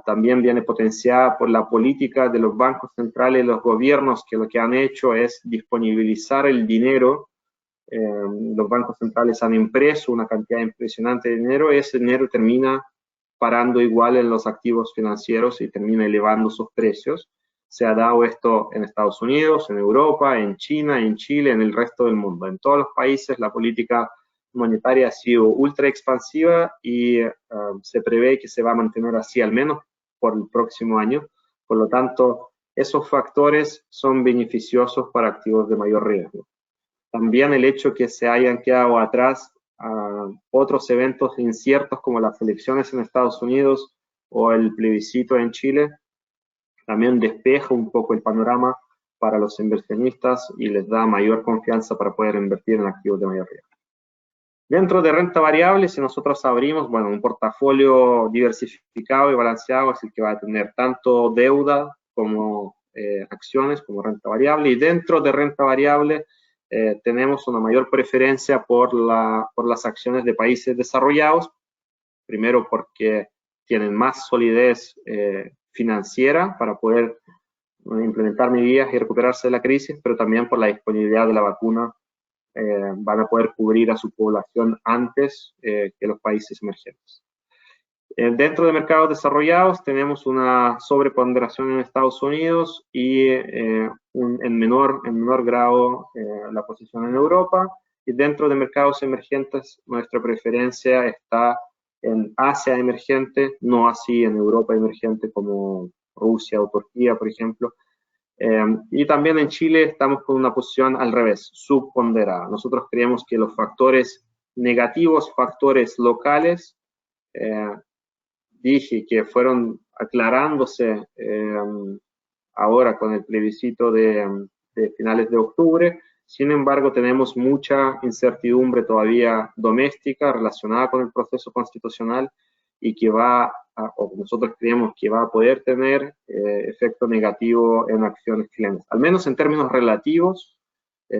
También viene potenciada por la política de los bancos centrales y los gobiernos, que lo que han hecho es disponibilizar el dinero. Los bancos centrales han impreso una cantidad impresionante de dinero y ese dinero termina parando igual en los activos financieros y termina elevando sus precios. Se ha dado esto en Estados Unidos, en Europa, en China, en Chile, en el resto del mundo. En todos los países la política monetaria ha sido ultra expansiva y se prevé que se va a mantener así al menos por el próximo año. Por lo tanto, esos factores son beneficiosos para activos de mayor riesgo. También el hecho que se hayan quedado atrás otros eventos inciertos como las elecciones en Estados Unidos o el plebiscito en Chile también despeja un poco el panorama para los inversionistas y les da mayor confianza para poder invertir en activos de mayor riesgo. Dentro de renta variable, si nosotros abrimos, bueno, un portafolio diversificado y balanceado es el que va a tener tanto deuda como acciones, como renta variable, y dentro de renta variable tenemos una mayor preferencia por las acciones de países desarrollados, primero porque tienen más solidez financiera para poder implementar medidas y recuperarse de la crisis, pero también por la disponibilidad de la vacuna van a poder cubrir a su población antes que los países emergentes. Dentro de mercados desarrollados tenemos una sobreponderación en Estados Unidos y en menor grado la posición en Europa, y dentro de mercados emergentes nuestra preferencia está en Asia emergente, no así en Europa emergente como Rusia o Turquía, por ejemplo. Y también en Chile estamos con una posición al revés, subponderada. Nosotros creemos que los factores negativos, factores locales, dije que fueron aclarándose ahora con el plebiscito de finales de octubre. Sin embargo, tenemos mucha incertidumbre todavía doméstica relacionada con el proceso constitucional y que o nosotros creemos que va a poder tener efecto negativo en acciones chilenas. Al menos en términos relativos,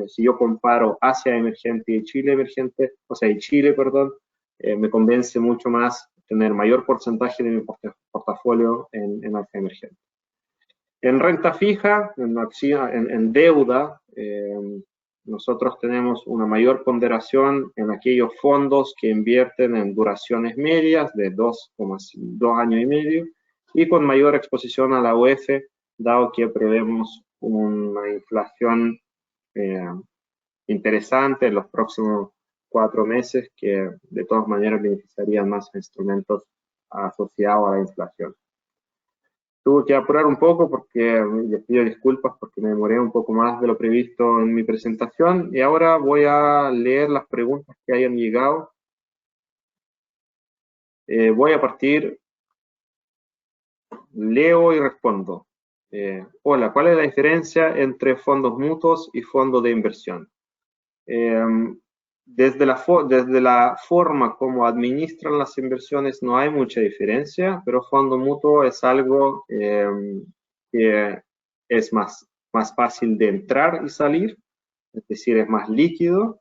si yo comparo Asia emergente y Chile emergente, y Chile, perdón, me convence mucho más tener mayor porcentaje de mi portafolio en Asia emergente. En renta fija, en deuda, nosotros tenemos una mayor ponderación en aquellos fondos que invierten en duraciones medias de 2 años y medio y con mayor exposición a la UEF, dado que prevemos una inflación interesante en los próximos 4 meses, que de todas maneras beneficiarían más a instrumentos asociados a la inflación. Tuve que apurar un poco porque les pido disculpas porque me demoré un poco más de lo previsto en mi presentación, y ahora voy a leer las preguntas que hayan llegado. Voy a partir, leo y respondo. Hola, ¿cuál es la diferencia entre fondos mutuos y fondos de inversión? Desde la forma como administran las inversiones no hay mucha diferencia, pero fondo mutuo es algo que es más fácil de entrar y salir, es decir, es más líquido.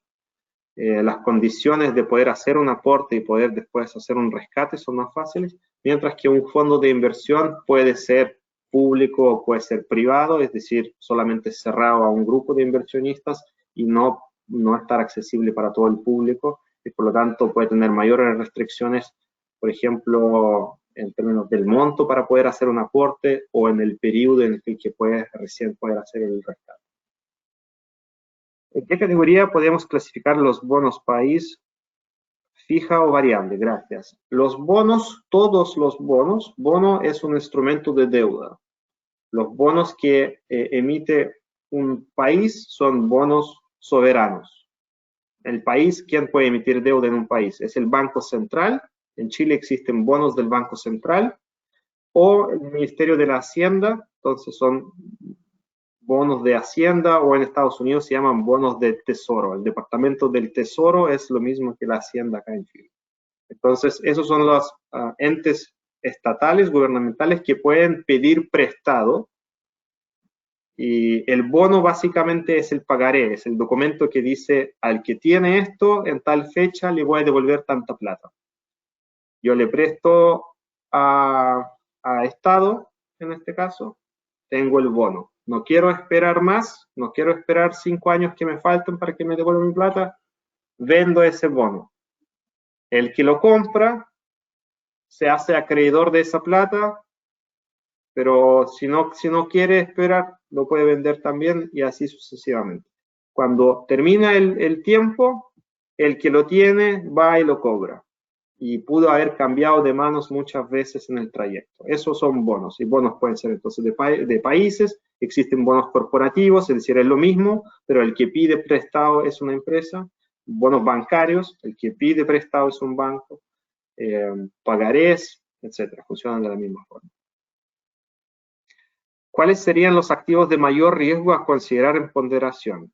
Las condiciones de poder hacer un aporte y poder después hacer un rescate son más fáciles, mientras que un fondo de inversión puede ser público o puede ser privado, es decir, solamente cerrado a un grupo de inversionistas y no estar accesible para todo el público, y por lo tanto puede tener mayores restricciones, por ejemplo, en términos del monto para poder hacer un aporte o en el periodo en el que recién poder hacer el rescate. ¿En qué categoría podemos clasificar los bonos país, fija o variable? Gracias. Los bonos, todos los bonos, bono es un instrumento de deuda. Los bonos que emite un país son bonos soberanos. El país, ¿quién puede emitir deuda en un país? Es el Banco Central. En Chile existen bonos del Banco Central o el Ministerio de la Hacienda, entonces son bonos de Hacienda, o en Estados Unidos se llaman bonos de Tesoro. El Departamento del Tesoro es lo mismo que la Hacienda acá en Chile. Entonces, esos son los entes estatales, gubernamentales, que pueden pedir prestado, y el bono básicamente es el pagaré, es el documento que dice al que tiene esto, en tal fecha le voy a devolver tanta plata. Yo le presto a Estado, en este caso, tengo el bono. No quiero esperar más, no quiero esperar 5 años que me faltan para que me devuelvan mi plata, vendo ese bono. El que lo compra se hace acreedor de esa plata, pero si no quiere esperar, lo puede vender también, y así sucesivamente. Cuando termina el tiempo, el que lo tiene va y lo cobra. Y pudo haber cambiado de manos muchas veces en el trayecto. Esos son bonos, y bonos pueden ser entonces de países, existen bonos corporativos, es decir, es lo mismo, pero el que pide prestado es una empresa, bonos bancarios, el que pide prestado es un banco, pagarés, etcétera, funcionan de la misma forma. ¿Cuáles serían los activos de mayor riesgo a considerar en ponderación?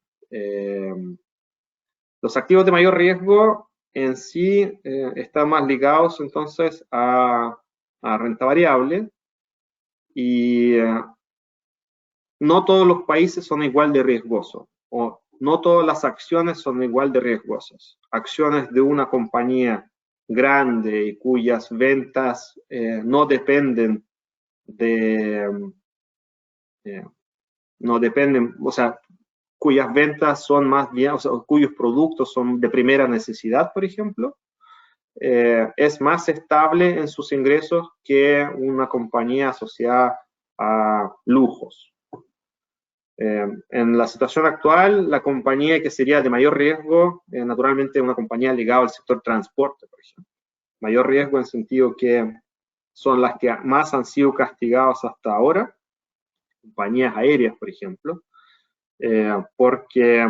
Los activos de mayor riesgo en sí están más ligados entonces a renta variable, y no todos los países son igual de riesgosos, o no todas las acciones son igual de riesgosas. Acciones de una compañía grande y cuyas ventas no dependen o sea, cuyas ventas son más bien, o sea, cuyos productos son de primera necesidad, por ejemplo, es más estable en sus ingresos que una compañía asociada a lujos. En la situación actual, la compañía que sería de mayor riesgo, naturalmente una compañía ligada al sector transporte, por ejemplo. Mayor riesgo en sentido que son las que más han sido castigadas hasta ahora, compañías aéreas, por ejemplo, porque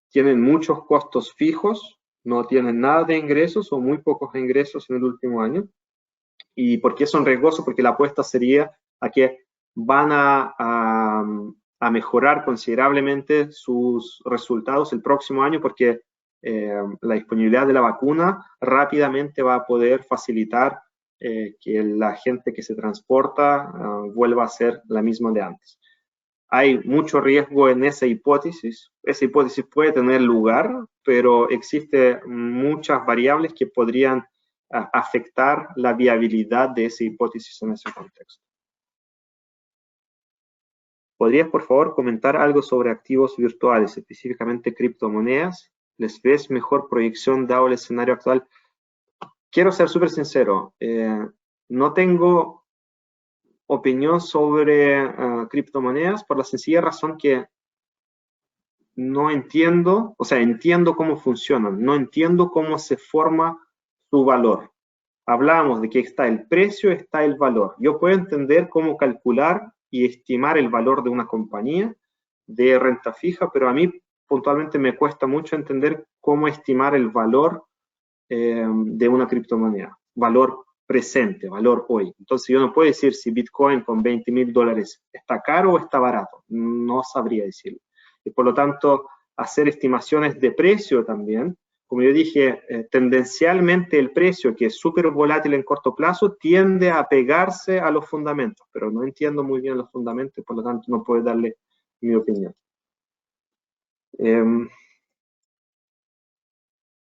tienen muchos costos fijos, no tienen nada de ingresos o muy pocos ingresos en el último año. ¿Y por qué son riesgosos? Porque la apuesta sería a que van a mejorar considerablemente sus resultados el próximo año, porque la disponibilidad de la vacuna rápidamente va a poder facilitar que la gente que se transporta vuelva a ser la misma de antes. Hay mucho riesgo en esa hipótesis. Esa hipótesis puede tener lugar, pero existen muchas variables que podrían afectar la viabilidad de esa hipótesis en ese contexto. ¿Podrías, por favor, comentar algo sobre activos virtuales, específicamente criptomonedas? ¿Les ves mejor proyección dado el escenario actual? Quiero ser súper sincero. No tengo opinión sobre criptomonedas por la sencilla razón que no entiendo, o sea, entiendo cómo funcionan, no entiendo cómo se forma su valor. Hablamos de que está el precio, está el valor. Yo puedo entender cómo calcular y estimar el valor de una compañía de renta fija, pero a mí puntualmente me cuesta mucho entender cómo estimar el valor de una criptomoneda, valor presente, valor hoy. Entonces yo no puedo decir si Bitcoin con $20.000 está caro o está barato, no sabría decirlo. Y por lo tanto, hacer estimaciones de precio también, como yo dije, tendencialmente el precio, que es súper volátil en corto plazo, tiende a pegarse a los fundamentos, pero no entiendo muy bien los fundamentos, por lo tanto no puedo darle mi opinión.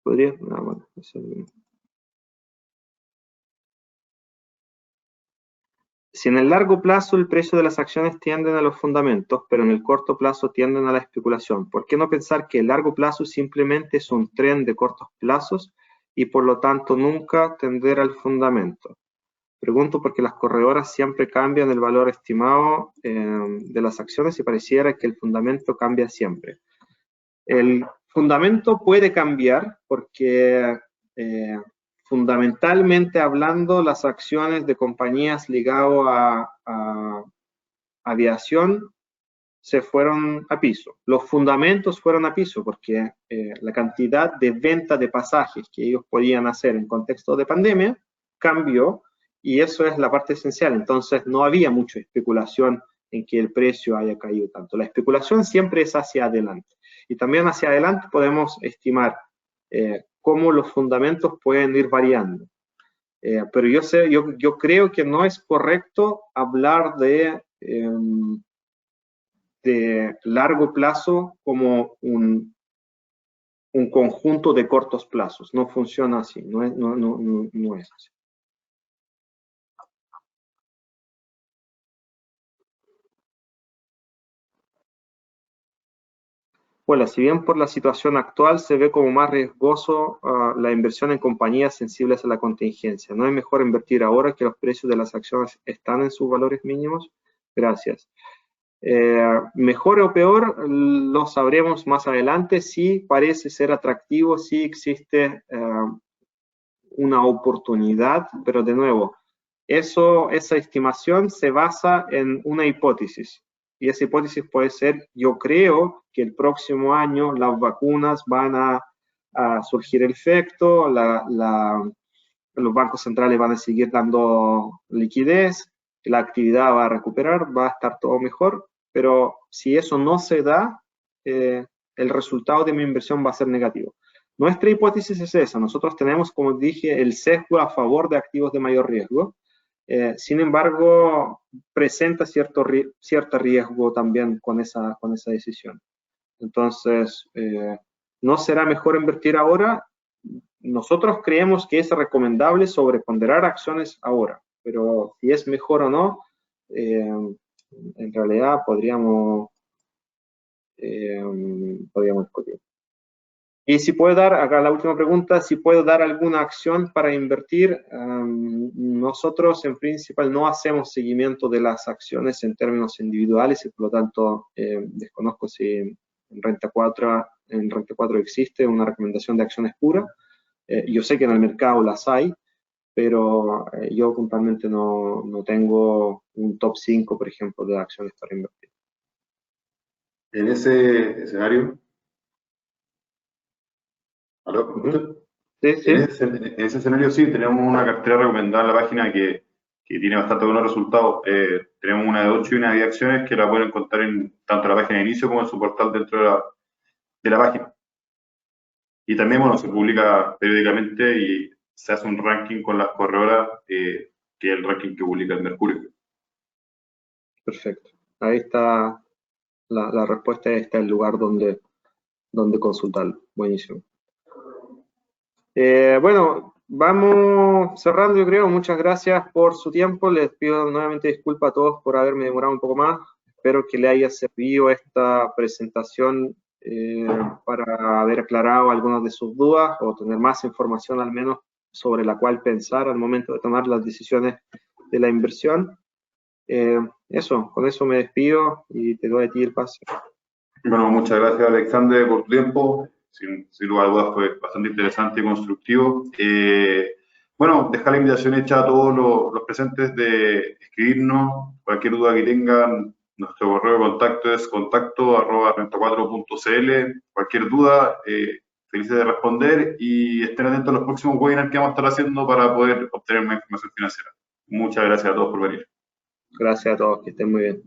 ¿Podría? No, bueno, eso es... Si en el largo plazo el precio de las acciones tienden a los fundamentos, pero en el corto plazo tienden a la especulación, ¿por qué no pensar que el largo plazo simplemente es un tren de cortos plazos y por lo tanto nunca tender al fundamento? Pregunto porque las corredoras siempre cambian el valor estimado de las acciones y pareciera que el fundamento cambia siempre. El fundamento puede cambiar porque fundamentalmente hablando, las acciones de compañías ligadas a aviación se fueron a piso. Los fundamentos fueron a piso porque la cantidad de venta de pasajes que ellos podían hacer en contexto de pandemia cambió y eso es la parte esencial. Entonces no había mucha especulación en que el precio haya caído tanto. La especulación siempre es hacia adelante. Y también hacia adelante podemos estimar cómo los fundamentos pueden ir variando. Pero yo creo que no es correcto hablar de largo plazo como un conjunto de cortos plazos. No funciona así, no es así. Bueno, si bien por la situación actual se ve como más riesgoso la inversión en compañías sensibles a la contingencia, ¿no es mejor invertir ahora que los precios de las acciones están en sus valores mínimos? Gracias. Mejor o peor, lo sabremos más adelante. Sí parece ser atractivo, sí existe una oportunidad, pero de nuevo, esa estimación se basa en una hipótesis. Y esa hipótesis puede ser, yo creo que el próximo año las vacunas van a surgir el efecto, los bancos centrales van a seguir dando liquidez, la actividad va a recuperar, va a estar todo mejor, pero si eso no se da, el resultado de mi inversión va a ser negativo. Nuestra hipótesis es esa. Nosotros tenemos, como dije, el sesgo a favor de activos de mayor riesgo. Sin embargo, presenta cierto riesgo también con esa decisión. Entonces, ¿no será mejor invertir ahora? Nosotros creemos que es recomendable sobreponderar acciones ahora, pero si es mejor o no, en realidad podríamos discutir. Y si puedo dar, acá la última pregunta, si puedo dar alguna acción para invertir. Nosotros en principal no hacemos seguimiento de las acciones en términos individuales y por lo tanto desconozco si en Renta 4 existe una recomendación de acciones puras. Yo sé que en el mercado las hay, pero yo puntualmente no tengo un top 5, por ejemplo, de acciones para invertir. En ese escenario, ¿aló? ¿Me escuchas? Sí, sí. En ese escenario sí, tenemos una cartera recomendada en la página que tiene bastante buenos resultados. Tenemos una de 8 y una de 10 acciones que la pueden encontrar en tanto la página de inicio como en su portal dentro de la página. Y también, bueno, se publica periódicamente y se hace un ranking con las corredoras, que es el ranking que publica el Mercurio. Perfecto. Ahí está la respuesta, está el lugar donde consultarlo. Buenísimo. Bueno, vamos cerrando, yo creo. Muchas gracias por su tiempo. Les pido nuevamente disculpas a todos por haberme demorado un poco más. Espero que le haya servido esta presentación para haber aclarado algunas de sus dudas o tener más información al menos sobre la cual pensar al momento de tomar las decisiones de la inversión. Con eso me despido y te doy a ti el pase. Bueno, muchas gracias, Alexander, por tu tiempo. Sin lugar a dudas fue bastante interesante y constructivo. Bueno, dejar la invitación hecha a todos los presentes de escribirnos. Cualquier duda que tengan, nuestro correo de contacto es contacto@renta4.cl. Cualquier duda, felices de responder y estén atentos a los próximos webinars que vamos a estar haciendo para poder obtener más información financiera. Muchas gracias a todos por venir. Gracias a todos, que estén muy bien.